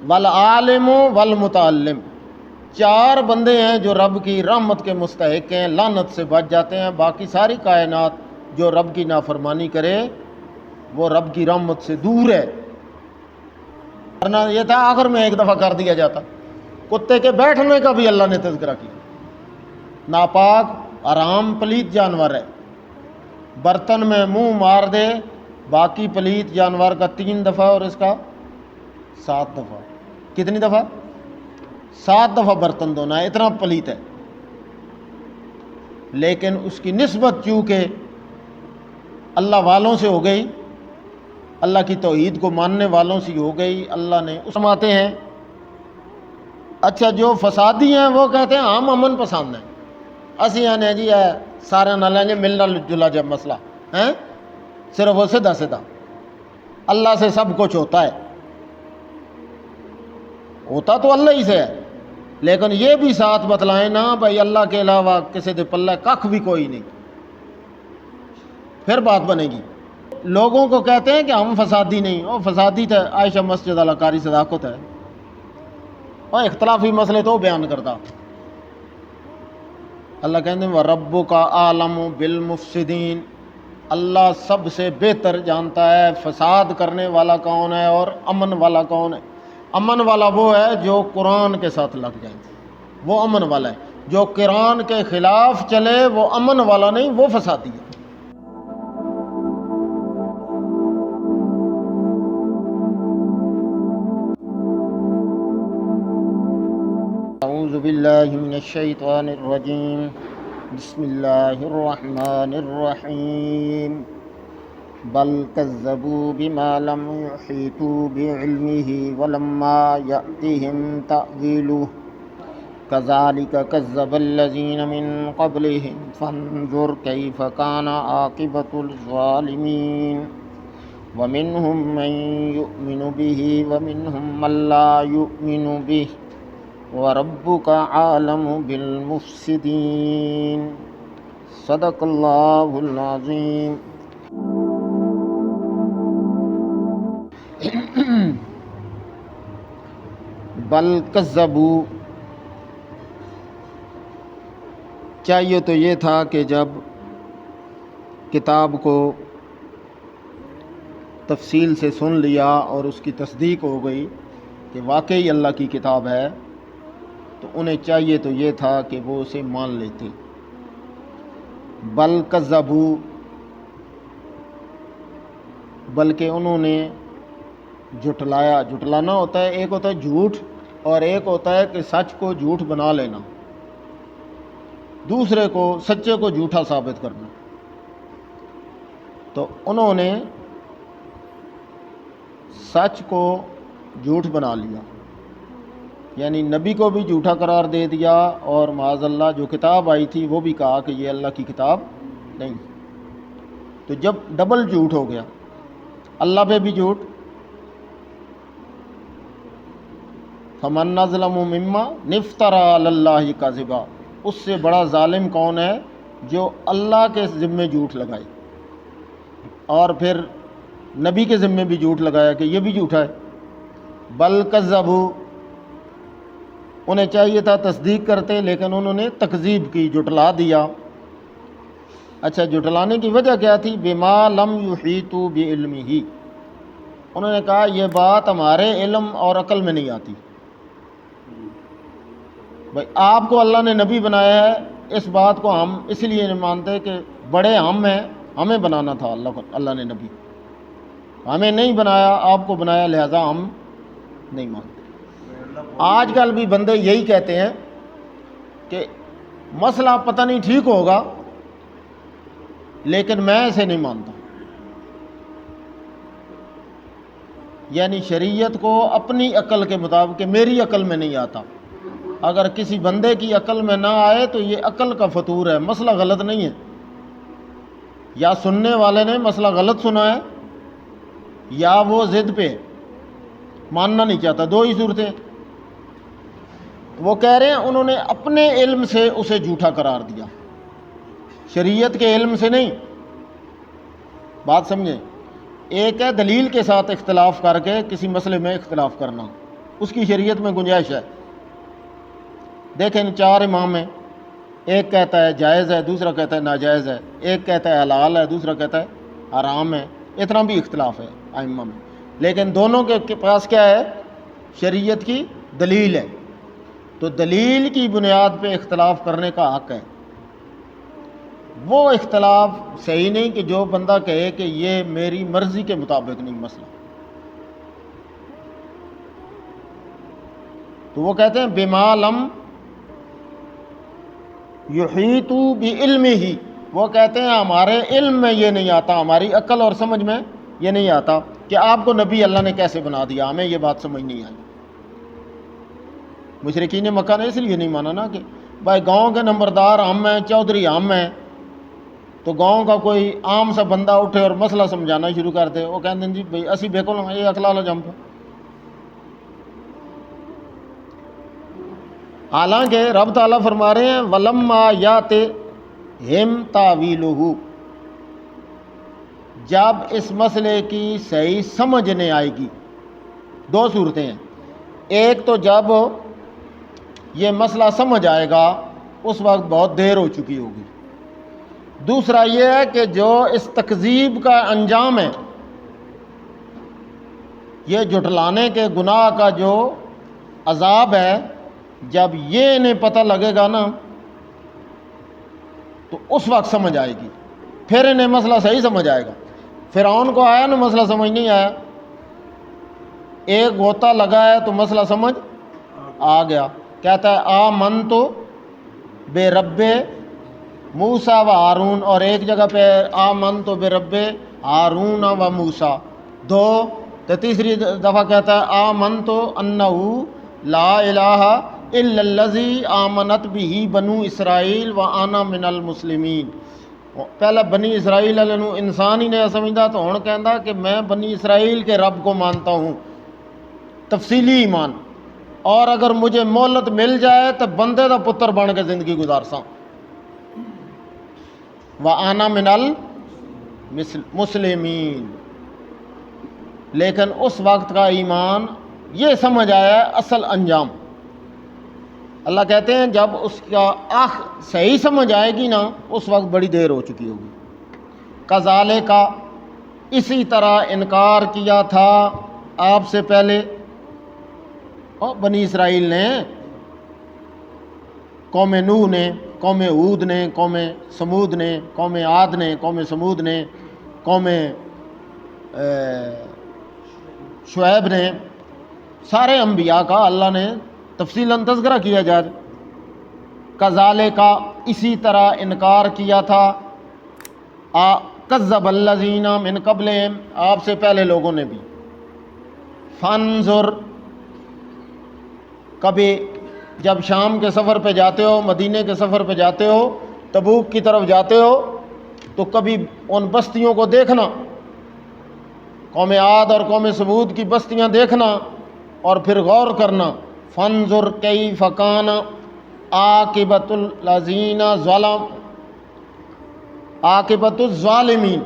والعالم والمتعلم، چار بندے ہیں جو رب کی رحمت کے مستحق ہیں، لعنت سے بچ جاتے ہیں۔ باقی ساری کائنات جو رب کی نافرمانی کرے وہ رب کی رحمت سے دور ہے۔ ورنہ یہ تھا آخر میں ایک دفعہ کر دیا جاتا۔ کتے کے بیٹھنے کا بھی اللہ نے تذکرہ کیا۔ ناپاک حرام پلیت جانور ہے، برتن میں منہ مار دے باقی پلیت جانور کا 3 دفعہ اور اس کا 7 دفعہ۔ کتنی دفعہ؟ 7 دفعہ برتن دھونا ہے، اتنا پلیت ہے۔ لیکن اس کی نسبت چونکہ اللہ والوں سے ہو گئی، اللہ کی توحید کو ماننے والوں سے ہو گئی، اللہ نے فرماتے ہیں اچھا جو فسادی ہیں وہ کہتے ہیں ہم امن پسند ہیں، اسی آنے جی ہے سارے نہ لیں گے، ملنا جلا جب مسئلہ ہے صرف وہ سیدھا سیدھا اللہ سے سب کچھ ہوتا ہے، ہوتا تو اللہ ہی سے ہے، لیکن یہ بھی ساتھ بتلائیں نا بھائی اللہ کے علاوہ کسی دے پلہ ککھ بھی کوئی نہیں، پھر بات بنے گی۔ لوگوں کو کہتے ہیں کہ ہم فسادی نہیں، وہ فسادی تھے عائشہ مسجد اللہ کاری صداقت ہے، اور اختلافی مسئلے تو بیان کرتا۔ اللہ کہتے ہیں وَرَبُّكَ أَعْلَمُ بِالْمُفْسِدِينَ، اللہ سب سے بہتر جانتا ہے فساد کرنے والا کون ہے اور امن والا کون ہے۔ امن والا وہ ہے جو قرآن کے ساتھ لگ جائے، وہ امن والا ہے، جو قرآن کے خلاف چلے وہ امن والا نہیں، وہ فسادی ہے۔ اعوذ باللہ من الشیطان الرجیم، بسم اللہ الرحمن الرحیم، بل کذبوا بما لم یحیطوا بعلمہ ولما یأتہم تأویلہ کذالک کذب الذین من قبلہم فانظر کیف کان عاقبۃ الظالمین ومنہم من یؤمن بہ ومنہم من لا یؤمن بہ وَرَبُّكَ عَالَمُ بِالْمُفْسِدِينَ۔ صدق اللہ العظیم۔ بل کذبوا، چاہیے تو یہ تھا کہ جب کتاب کو تفصیل سے سن لیا اور اس کی تصدیق ہو گئی کہ واقعی اللہ کی کتاب ہے، تو انہیں چاہیے تو یہ تھا کہ وہ اسے مان لیتے۔ بل کذبوا، بلکہ انہوں نے جھٹلایا۔ جھٹلانا ہوتا ہے، ایک ہوتا ہے جھوٹ اور ایک ہوتا ہے کہ سچ کو جھوٹ بنا لینا، دوسرے کو سچے کو جھوٹا ثابت کرنا۔ تو انہوں نے سچ کو جھوٹ بنا لیا، یعنی نبی کو بھی جھوٹا قرار دے دیا، اور معاذ اللہ جو کتاب آئی تھی وہ بھی کہا کہ یہ اللہ کی کتاب نہیں۔ تو جب ڈبل جھوٹ ہو گیا، اللہ پہ بھی جھوٹ، فمن اظلم ممن افترى علی اللہ کذبا، اس سے بڑا ظالم کون ہے جو اللہ کے ذمے جھوٹ لگائے اور پھر نبی کے ذمے بھی جھوٹ لگایا کہ یہ بھی جھوٹا ہے۔ بل کذبوا، انہیں چاہیے تھا تصدیق کرتے لیکن انہوں نے تکذیب کی، جھٹلا دیا۔ اچھا جھٹلانے کی وجہ کیا تھی؟ بما لم یحیطوا بعلمہ، انہوں نے کہا یہ بات ہمارے علم اور عقل میں نہیں آتی۔ بھائی آپ کو اللہ نے نبی بنایا ہے، اس بات کو ہم اس لیے نہیں مانتے کہ بڑے ہم ہیں، ہمیں بنانا تھا اللہ نے نبی، ہمیں نہیں بنایا، آپ کو بنایا، لہذا ہم نہیں مانتے۔ آج کل بھی بندے یہی کہتے ہیں کہ مسئلہ پتہ نہیں ٹھیک ہوگا لیکن میں اسے نہیں مانتا، یعنی شریعت کو اپنی عقل کے مطابق کہ میری عقل میں نہیں آتا۔ اگر کسی بندے کی عقل میں نہ آئے تو یہ عقل کا فطور ہے، مسئلہ غلط نہیں ہے، یا سننے والے نے مسئلہ غلط سنا ہے یا وہ ضد پہ ماننا نہیں چاہتا، دو ہی صورتیں۔ وہ کہہ رہے ہیں انہوں نے اپنے علم سے اسے جھوٹا قرار دیا، شریعت کے علم سے نہیں۔ بات سمجھیں، ایک ہے دلیل کے ساتھ اختلاف کر کے کسی مسئلے میں اختلاف کرنا، اس کی شریعت میں گنجائش ہے۔ دیکھیں 4 امام ہیں، ایک کہتا ہے جائز ہے، دوسرا کہتا ہے ناجائز ہے، ایک کہتا ہے حلال ہے، دوسرا کہتا ہے حرام ہے، اتنا بھی اختلاف ہے ائمہ میں، لیکن دونوں کے پاس کیا ہے؟ شریعت کی دلیل ہے، تو دلیل کی بنیاد پہ اختلاف کرنے کا حق ہے۔ وہ اختلاف صحیح نہیں کہ جو بندہ کہے کہ یہ میری مرضی کے مطابق نہیں مسئلہ، تو وہ کہتے ہیں بما لم یحیطوا بعلمہ، وہ کہتے ہیں ہمارے علم میں یہ نہیں آتا، ہماری عقل اور سمجھ میں یہ نہیں آتا کہ آپ کو نبی اللہ نے کیسے بنا دیا، ہمیں یہ بات سمجھ نہیں آئی۔ مشرکین مکہ نے اس لیے نہیں مانا نا کہ بھائی گاؤں کے نمبردار ہم ہیں، چودھری ہم ہیں، تو گاؤں کا کوئی عام سا بندہ اٹھے اور مسئلہ سمجھانا شروع کر دے، وہ کہتے ہیں جی بھائی اسی بالکل یہ اکلا والا جمپ ہے۔ حالانکہ رب تعالیٰ فرما رہے ہیں وَلَمَّا يَأْتِهِمْ تَأْوِيلُهُ، جب اس مسئلے کی صحیح سمجھنے آئے گی۔ 2 صورتیں ہیں، ایک تو جب یہ مسئلہ سمجھ آئے گا اس وقت بہت دیر ہو چکی ہوگی، دوسرا یہ ہے کہ جو اس تکذیب کا انجام ہے، یہ جھٹلانے کے گناہ کا جو عذاب ہے، جب یہ انہیں پتہ لگے گا نا تو اس وقت سمجھ آئے گی، پھر انہیں مسئلہ صحیح سمجھ آئے گا۔ فرعون کو آیا نا مسئلہ سمجھ نہیں آیا، ایک غوطہ لگا ہے تو مسئلہ سمجھ آ گیا، کہتا ہے آمنتو بے رب موسیٰ و ہارون، اور ایک جگہ پہ آمنتو بے رب ہارون و موسیٰ 2، تو تیسری دفعہ کہتا ہے آمنتو انہو لا الہ الا الذی آمنت بہ بنو اسرائیل وانا من المسلمین۔ پہلا بنی اسرائیل والے نو انسان ہی نہیں سمجھدا، تو ہن کہندا کہ میں بنی اسرائیل کے رب کو مانتا ہوں، تفصیلی ایمان، اور اگر مجھے مہلت مل جائے تو بندے دا پتر بن کے زندگی گزارساں، وانا من المسلمین۔ لیکن اس وقت کا ایمان یہ سمجھ آیا ہے اصل انجام۔ اللہ کہتے ہیں جب اس کا صحیح سمجھ آئے گی نا اس وقت بڑی دیر ہو چکی ہوگی۔ کذالک، اسی طرح انکار کیا تھا آپ سے پہلے بنی اسرائیل نے، قوم نوح نے، قوم ہود نے، قوم سمود نے، قوم عاد نے، قوم سمود نے، قوم شعیب نے، سارے انبیاء کا اللہ نے تفصیلاً تذکرہ کیا جائے۔ کذالک، اسی طرح انکار کیا تھا کذب الذین من قبلہم، آپ سے پہلے لوگوں نے بھی۔ فانظر، کبھی جب شام کے سفر پہ جاتے ہو، مدینے کے سفر پہ جاتے ہو، تبوک کی طرف جاتے ہو، تو کبھی ان بستیوں کو دیکھنا، قوم عاد اور قوم ثمود کی بستیاں دیکھنا اور پھر غور کرنا۔ فانظر کیف کان عاقبۃ الذین ظلموا، عاقبۃ الظالمین،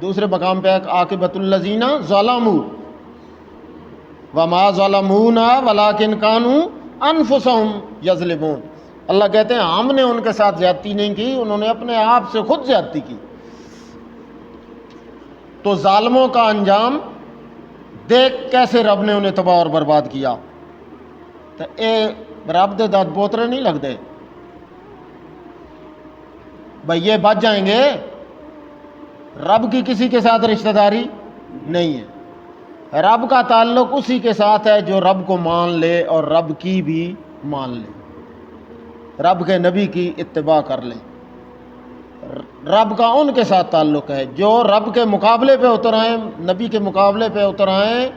دوسرے مقام پہ عاقبۃ الذین ظلموا وما ظلمونا ولکن کانوا انفسہم یظلمون۔ اللہ کہتے ہیں ہم نے ان کے ساتھ زیادتی نہیں کی، انہوں نے اپنے آپ سے خود زیادتی کی۔ تو ظالموں کا انجام دیکھ کیسے رب نے انہیں تباہ اور برباد کیا۔ تو اے رب دے داد پوترے نہیں لگتے بھائی یہ بچ جائیں گے، رب کی کسی کے ساتھ رشتہ داری نہیں ہے، رب کا تعلق اسی کے ساتھ ہے جو رب کو مان لے اور رب کی بھی مان لے، رب کے نبی کی اتباع کر لے۔ رب کا ان کے ساتھ تعلق ہے، جو رب کے مقابلے پہ اتر آئیں، نبی کے مقابلے پہ اتر آئیں،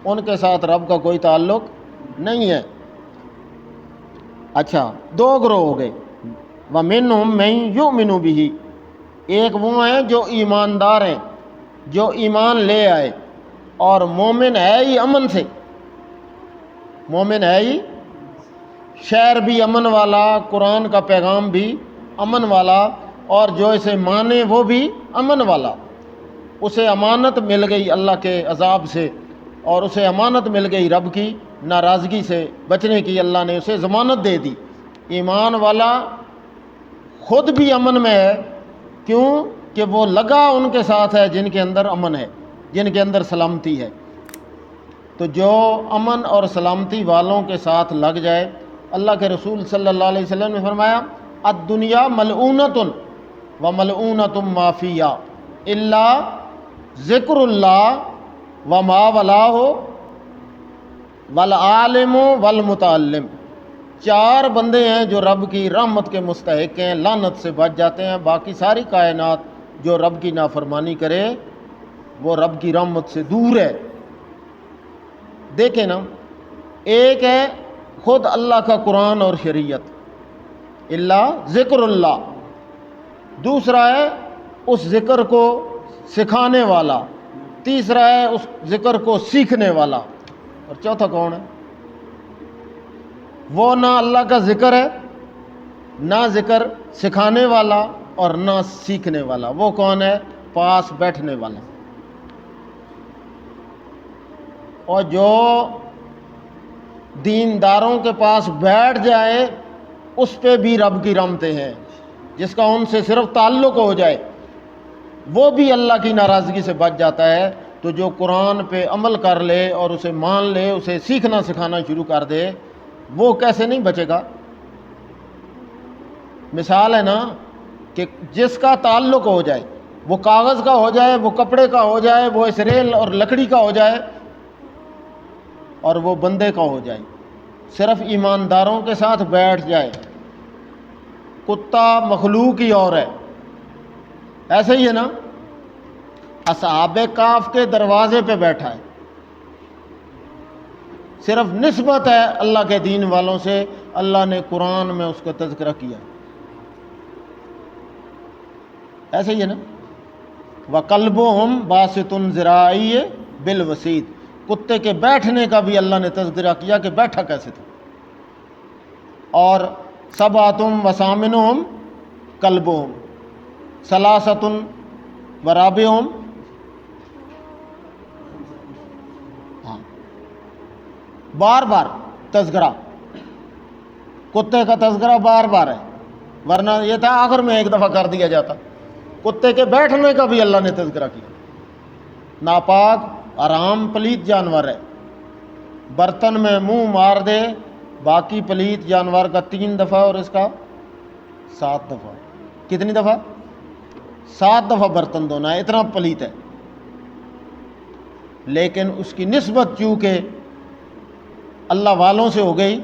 ان کے ساتھ رب کا کوئی تعلق نہیں ہے۔ اچھا، 2 گروہ ہو گئے۔ وَمِنْهُمْ مَن يُؤْمِنُ بِهِ، ایک وہ ہیں جو ایماندار ہیں، جو ایمان لے آئے، اور مومن ہے ہی امن سے، مومن ہے ہی شہر بھی امن والا، قرآن کا پیغام بھی امن والا، اور جو اسے مانے وہ بھی امن والا، اسے امانت مل گئی اللہ کے عذاب سے، اور اسے امانت مل گئی رب کی ناراضگی سے بچنے کی، اللہ نے اسے ضمانت دے دی۔ ایمان والا خود بھی امن میں ہے، کیوں کہ وہ لگا ان کے ساتھ ہے جن کے اندر امن ہے، جن کے اندر سلامتی ہے۔ تو جو امن اور سلامتی والوں کے ساتھ لگ جائے، اللہ کے رسول صلی اللہ علیہ وسلم نے فرمایا الدنیا ملعونۃ وملعونۃ ما فیہا الا ذکر اللہ وما ولاہ والعالم والمتعلم۔ چار بندے ہیں جو رب کی رحمت کے مستحق ہیں، لعنت سے بچ جاتے ہیں، باقی ساری کائنات جو رب کی نافرمانی کرے وہ رب کی رحمت سے دور ہے۔ دیکھیں نا، ایک ہے خود اللہ کا قرآن اور شریعت، اللہ ذکر اللہ، دوسرا ہے اس ذکر کو سکھانے والا، تیسرا ہے اس ذکر کو سیکھنے والا، اور چوتھا کون ہے؟ وہ نہ اللہ کا ذکر ہے، نہ ذکر سکھانے والا اور نہ سیکھنے والا۔ وہ کون ہے؟ پاس بیٹھنے والا۔ اور جو دینداروں کے پاس بیٹھ جائے اس پہ بھی رب کی رحمتیں ہیں، جس کا ان سے صرف تعلق ہو جائے وہ بھی اللہ کی ناراضگی سے بچ جاتا ہے۔ تو جو قرآن پہ عمل کر لے اور اسے مان لے، اسے سیکھنا سکھانا شروع کر دے، وہ کیسے نہیں بچے گا؟ مثال ہے نا کہ جس کا تعلق ہو جائے، وہ کاغذ کا ہو جائے، وہ کپڑے کا ہو جائے، وہ اس ریل اور لکڑی کا ہو جائے، اور وہ بندے کا ہو جائے، صرف ایمانداروں کے ساتھ بیٹھ جائے۔ کتا مخلوق ہی اور ہے، ایسے ہی ہے نا؟ اصحاب کہف کے دروازے پہ بیٹھا ہے، صرف نسبت ہے اللہ کے دین والوں سے، اللہ نے قرآن میں اس کا تذکرہ کیا، ایسے ہی ہے نا؟ وَقَلْبُهُمْ بَاسِطٌ ذِرَاعِهِ بِالْوَسِيدِ، کتے کے بیٹھنے کا بھی اللہ نے تذکرہ کیا کہ بیٹھا کیسے تھا۔ اور سبعۃ وثامنہم کلبہم ثلاثۃ ورابعہم، بار بار تذکرہ، کتے کا تذکرہ بار بار ہے، ورنہ یہ تھا آخر میں ایک دفعہ کر دیا جاتا۔ کتے کے بیٹھنے کا بھی اللہ نے تذکرہ کیا۔ ناپاک حرام پلیت جانور ہے، برتن میں منہ مار دے، باقی پلیت جانور کا 3 دفعہ اور اس کا 7 دفعہ۔ کتنی دفعہ؟ 7 دفعہ برتن دھونا ہے، اتنا پلیت ہے۔ لیکن اس کی نسبت چونکہ اللہ والوں سے ہو گئی،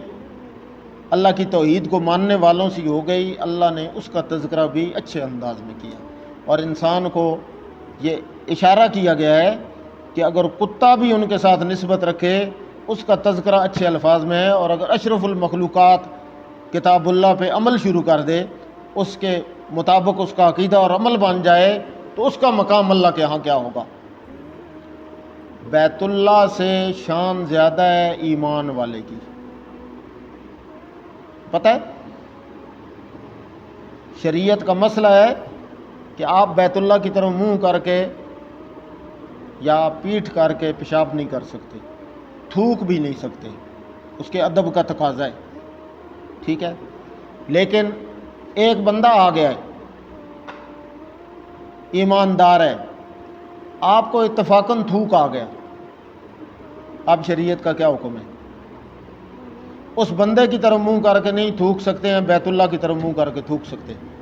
اللہ کی توحید کو ماننے والوں سے ہو گئی، اللہ نے اس کا تذکرہ بھی اچھے انداز میں کیا۔ اور انسان کو یہ اشارہ کیا گیا ہے کہ اگر کتا بھی ان کے ساتھ نسبت رکھے، اس کا تذکرہ اچھے الفاظ میں ہے، اور اگر اشرف المخلوقات کتاب اللہ پہ عمل شروع کر دے، اس کے مطابق اس کا عقیدہ اور عمل بن جائے، تو اس کا مقام اللہ کے ہاں کیا ہوگا؟ بیت اللہ سے شان زیادہ ہے ایمان والے کی، پتہ ہے؟ شریعت کا مسئلہ ہے کہ آپ بیت اللہ کی طرف منہ کر کے یا پیٹھ کر کے پیشاب نہیں کر سکتے، تھوک بھی نہیں سکتے، اس کے ادب کا تقاضا ہے، ٹھیک ہے؟ لیکن ایک بندہ آ گیا ہے، ایماندار ہے، آپ کو اتفاقاً تھوک آ گیا، اب شریعت کا کیا حکم ہے؟ اس بندے کی طرف منہ کر کے نہیں تھوک سکتے ہیں، بیت اللہ کی طرف منہ کر کے تھوک سکتے ہیں۔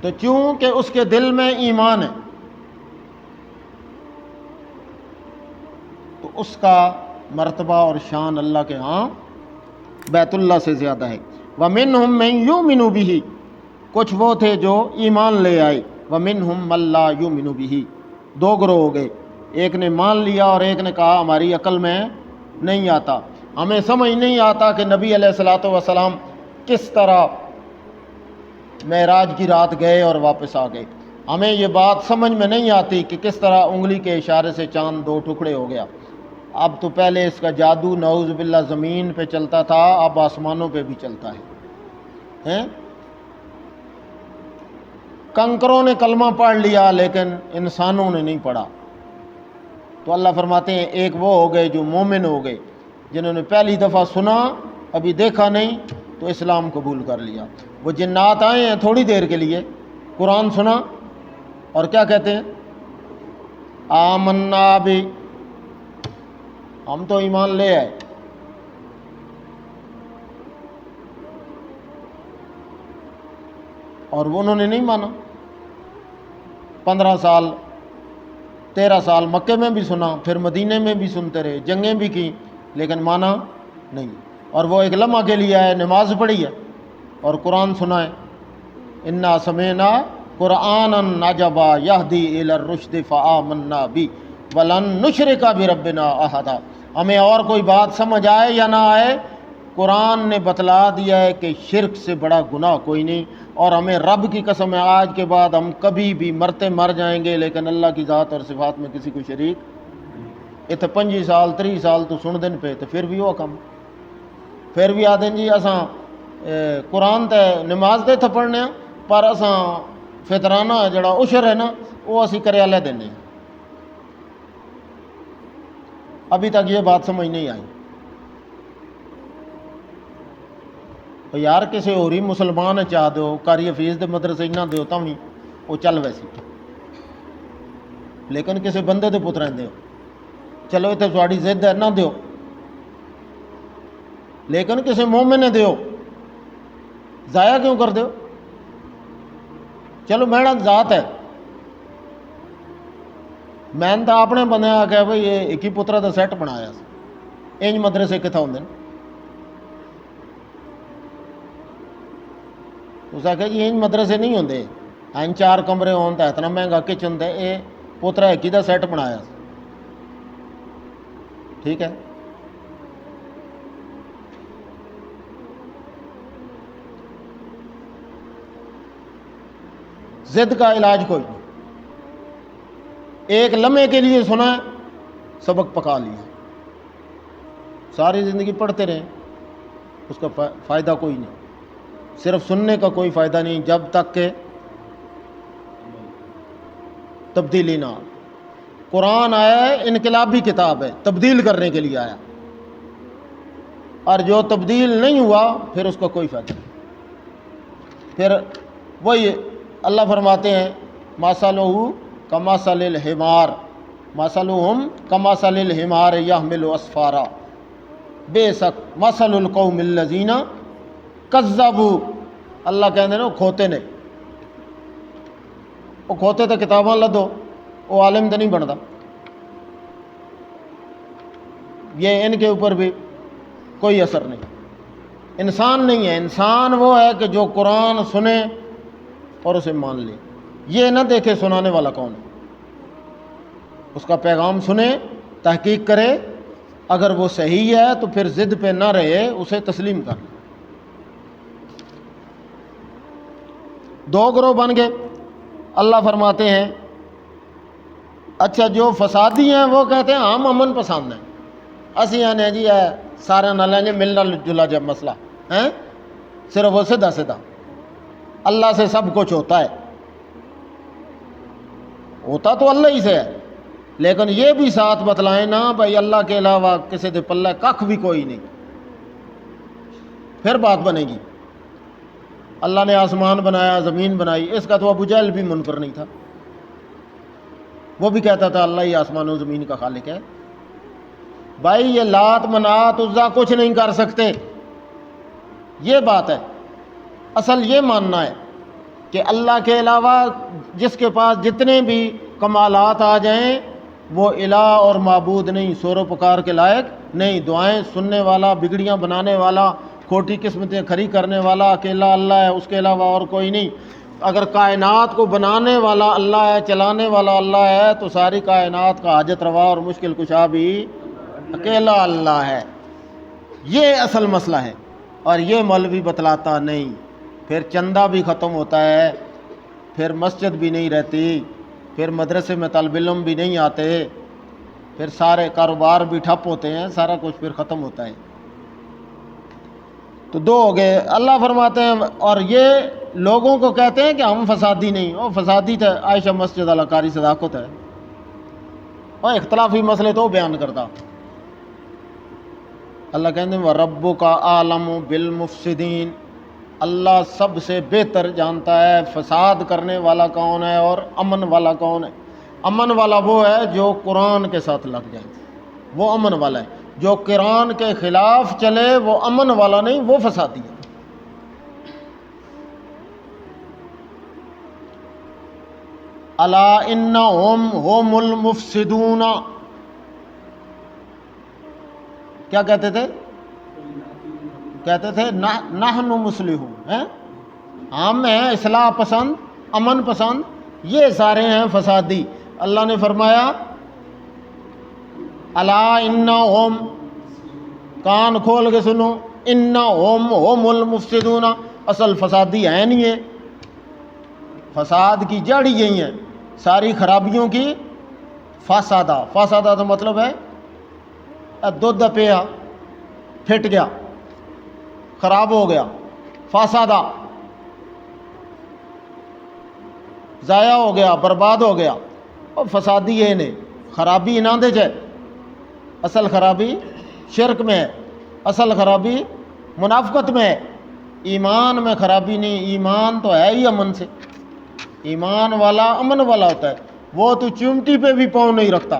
تو چونکہ اس کے دل میں ایمان ہے تو اس کا مرتبہ اور شان اللہ کے ہاں بیت اللہ سے زیادہ ہے۔ وَمِنْهُمْ مَنْ يُؤْمِنُ بِهِ، کچھ وہ تھے جو ایمان لے آئے، وَمِنْهُمْ مَنْ لَا يُؤْمِنُ بِهِ، 2 گروہ ہو گئے، ایک نے مان لیا اور ایک نے کہا ہماری عقل میں نہیں آتا، ہمیں سمجھ نہیں آتا کہ نبی علیہ الصلوۃ والسلام کس طرح معراج کی رات گئے اور واپس آ گئے، ہمیں یہ بات سمجھ میں نہیں آتی کہ کس طرح انگلی کے اشارے سے چاند 2 ٹکڑے ہو گیا۔ اب تو پہلے اس کا جادو نعوذ باللہ زمین پہ چلتا تھا، اب آسمانوں پہ بھی چلتا ہے۔ کنکروں نے کلمہ پڑھ لیا لیکن انسانوں نے نہیں پڑھا. تو اللہ فرماتے ہیں ایک وہ ہو گئے جو مومن ہو گئے، جنہوں نے پہلی دفعہ سنا، ابھی دیکھا نہیں تو اسلام قبول کر لیا. وہ جنات آئے ہیں تھوڑی دیر کے لیے، قرآن سنا اور کیا کہتے ہیں؟ آمنا بھی، ہم تو ایمان لے آئے. اور وہ انہوں نے نہیں مانا. 15 سال 13 سال مکے میں بھی سنا، پھر مدینے میں بھی سنتے رہے، جنگیں بھی کی، لیکن مانا نہیں. اور وہ ایک لمحہ کے لیے آئے، نماز پڑھی ہے اور قرآن سنا ہے. انا سمعنا قرآنا عجبا یہدی الی الرشد فآمنا بہ ولن نشرک بربنا احدا. ہمیں اور کوئی بات سمجھ آئے یا نہ آئے، قرآن نے بتلا دیا ہے کہ شرک سے بڑا گناہ کوئی نہیں، اور ہمیں رب کی قسم ہے آج کے بعد ہم کبھی بھی مرتے مر جائیں گے لیکن اللہ کی ذات اور صفات میں کسی کو شریک. اتنے 25 سال 30 سال تو سن دن پہ تو پھر بھی وہ کم، پھر بھی آدھے جی اساں قرآن تے نماز دے تھے پڑھنے ہیں، پر اساں فطرانہ جڑا عشر ہے نا وہ اسی کرے لے دینے ہیں. ابھی تک یہ بات سمجھ نہیں آئی. تو یار کسی ہوری مسلمان چاہ دو کاری حفیظ دے مدرسے نہ دیو تاں بھی وہ چل ویسی، لیکن کسی بندے دے پتریں دیو، چلو اتنے تھوڑی ضد ہے نہ دیو، لیکن کسی مومن نے دیو، ضائع کیوں کر دیو؟ چلو محنت ذات ہے. میں نے تو اپنے بندے آخیا بھائی یہ ایک ہی پترا کا سیٹ بنایا، انج مدرسے کتنے ہوندے ہیں؟ اس آخیا جی انج مدرسے نہیں ہوندے، این 4 کمرے ہون تو اتنا مہنگا کچن دے، یہ پوترا ایک ہی دا سیٹ بنایا. ٹھیک ہے، ضد کا علاج کوئی نہیں. ایک لمحے کے لیے سنا ہے، سبق پکا لیا، ساری زندگی پڑھتے رہیں، اس کا فائدہ کوئی نہیں. صرف سننے کا کوئی فائدہ نہیں جب تک کہ تبدیلی نہ ہو. قرآن آیا ہے انقلابی کتاب ہے، تبدیل کرنے کے لیے آیا، اور جو تبدیل نہیں ہوا پھر اس کا کوئی فائدہ نہیں. پھر وہی اللہ فرماتے ہیں مَثَلُهُ کَمَثَلِ الْحِمَارِ مَثَلُهُمْ کَمَثَلِ الْحِمَارِ يَحْمِلُ أَسْفَارًا بِئْسَ مَثَلُ الْقَوْمِ الَّذِينَ كَذَّبُوا. اللہ کہتے ہیں نا کھوتے نے، وہ کھوتے تو کتاباں لدو، وہ عالم تو نہیں بنتا. یہ ان کے اوپر بھی کوئی اثر نہیں. انسان نہیں ہے، انسان وہ ہے کہ جو قرآن سنے اور اسے مان لے، یہ نہ دیکھے سنانے والا کون ہے. اس کا پیغام سنے، تحقیق کرے، اگر وہ صحیح ہے تو پھر ضد پہ نہ رہے، اسے تسلیم کر لے. 2 گروہ بن گئے. اللہ فرماتے ہیں اچھا جو فسادی ہیں وہ کہتے ہیں ہم امن پسند ہیں، اسی آنے جی ہے سارے نہ لیں گے، ملنا جلا جب مسئلہ ہے، صرف وہ سیدھا سیدھا اللہ سے سب کچھ ہوتا ہے، ہوتا تو اللہ ہی سے ہے، لیکن یہ بھی ساتھ بتلائیں نا بھائی اللہ کے علاوہ کسی دے پلہ ککھ بھی کوئی نہیں، پھر بات بنے گی. اللہ نے آسمان بنایا، زمین بنائی، اس کا تو ابو جہل بھی منکر نہیں تھا، وہ بھی کہتا تھا اللہ ہی آسمان و زمین کا خالق ہے. بھائی یہ لات منات عزا کچھ نہیں کر سکتے، یہ بات ہے. اصل یہ ماننا ہے کہ اللہ کے علاوہ جس کے پاس جتنے بھی کمالات آ جائیں وہ الہ اور معبود نہیں، سور و پکار کے لائق نہیں. دعائیں سننے والا، بگڑیاں بنانے والا، کھوٹی قسمتیں کھری کرنے والا اکیلا اللہ ہے، اس کے علاوہ اور کوئی نہیں. اگر کائنات کو بنانے والا اللہ ہے، چلانے والا اللہ ہے، تو ساری کائنات کا حاجت روا اور مشکل کشا بھی اکیلا اللہ ہے. یہ اصل مسئلہ ہے، اور یہ مولوی بتلاتا نہیں. پھر چندہ بھی ختم ہوتا ہے، پھر مسجد بھی نہیں رہتی، پھر مدرسے میں طالب علم بھی نہیں آتے، پھر سارے کاروبار بھی ٹھپ ہوتے ہیں، سارا کچھ پھر ختم ہوتا ہے. تو دو ہو گئے۔ اللہ فرماتے ہیں اور یہ لوگوں کو کہتے ہیں کہ ہم فسادی نہیں، وہ فسادی تھے عائشہ مسجد اللہ قاری صداقت ہے، اور اختلافی مسئلے تو بیان کرتا۔ اللہ کہتے ہیں وَرَبُّكَ أَعْلَمُ بِالْمُفْسِدِينَ، اللہ سب سے بہتر جانتا ہے فساد کرنے والا کون ہے اور امن والا کون ہے۔ امن والا وہ ہے جو قرآن کے ساتھ لگ جائے، وہ امن والا ہے۔ جو قرآن کے خلاف چلے وہ امن والا نہیں، وہ فسادی ہے۔ الا انہم هم المفسدون، کیا کہتے تھے؟ کہتے تھے نحن مصلحون، ہم ہیں اصلاح پسند، امن پسند، یہ سارے ہیں فسادی۔ اللہ نے فرمایا الا انہم، کان کھول کے سنو، انہم هم المفسدون، اصل فسادی ہیں نہیں ہے، فساد کی جڑ یہی ہے، ساری خرابیوں کی فسادہ۔ فسادہ تو مطلب ہے دودھ پیا پھٹ گیا، خراب ہو گیا، فسادہ ضائع ہو گیا، برباد ہو گیا، اور فسادی یہ نہیں۔ خرابی نہ دے جائے، اصل خرابی شرک میں ہے، اصل خرابی منافقت میں ہے، ایمان میں خرابی نہیں۔ ایمان تو ہے ہی امن سے، ایمان والا امن والا ہوتا ہے، وہ تو چمٹی پہ بھی پاؤں نہیں رکھتا،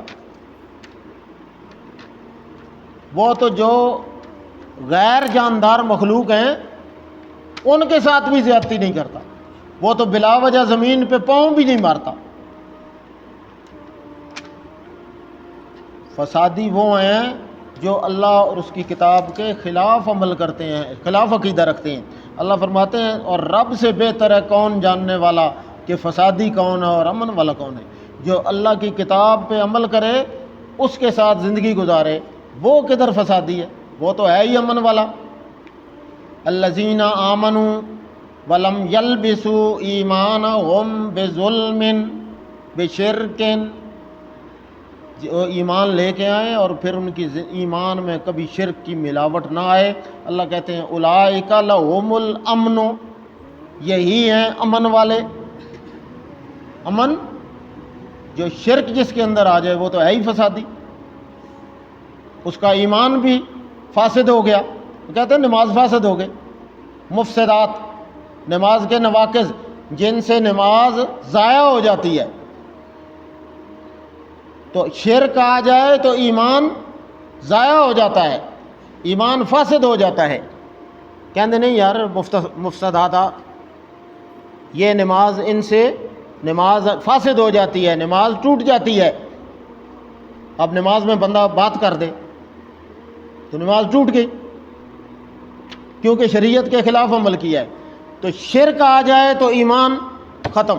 وہ تو جو غیر جاندار مخلوق ہیں ان کے ساتھ بھی زیادتی نہیں کرتا، وہ تو بلا وجہ زمین پہ پاؤں بھی نہیں مارتا۔ فسادی وہ ہیں جو اللہ اور اس کی کتاب کے خلاف عمل کرتے ہیں، خلاف عقیدہ رکھتے ہیں۔ اللہ فرماتے ہیں اور رب سے بہتر ہے کون جاننے والا کہ فسادی کون ہے اور امن والا کون ہے۔ جو اللہ کی کتاب پہ عمل کرے، اس کے ساتھ زندگی گزارے، وہ کدھر فسادی ہے، وہ تو ہے ہی امن والا۔ الذین آمنوا ولم یلبسوا ایمانہم بظلم بشرک، جو ایمان لے کے آئیں اور پھر ان کی ایمان میں کبھی شرک کی ملاوٹ نہ آئے، اللہ کہتے ہیں اولئک لہم الامن، یہی ہیں امن والے۔ امن جو شرک جس کے اندر آ جائے وہ تو ہے ہی فسادی، اس کا ایمان بھی فاسد ہو گیا۔ وہ کہتے ہیں نماز فاسد ہو گئی۔ مفسدات، نماز کے نواقض جن سے نماز ضائع ہو جاتی ہے، تو شرک آ جائے تو ایمان ضائع ہو جاتا ہے، ایمان فاسد ہو جاتا ہے۔ کہتے نہیں یار مفسدات یہ نماز، ان سے نماز فاسد ہو جاتی ہے، نماز ٹوٹ جاتی ہے۔ اب نماز میں بندہ بات کر دے تو نماز ٹوٹ گئی، کیونکہ شریعت کے خلاف عمل کیا ہے۔ تو شرک آ جائے تو ایمان ختم،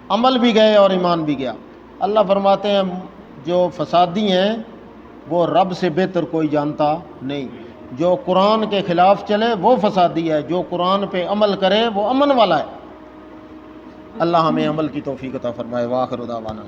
عمل بھی گئے اور ایمان بھی گیا۔ اللہ فرماتے ہیں جو فسادی ہیں وہ رب سے بہتر کوئی جانتا نہیں۔ جو قرآن کے خلاف چلے وہ فسادی ہے، جو قرآن پہ عمل کرے وہ امن والا ہے۔ اللہ ہمیں عمل کی توفیق عطا فرمائے۔ وآخر دعوانا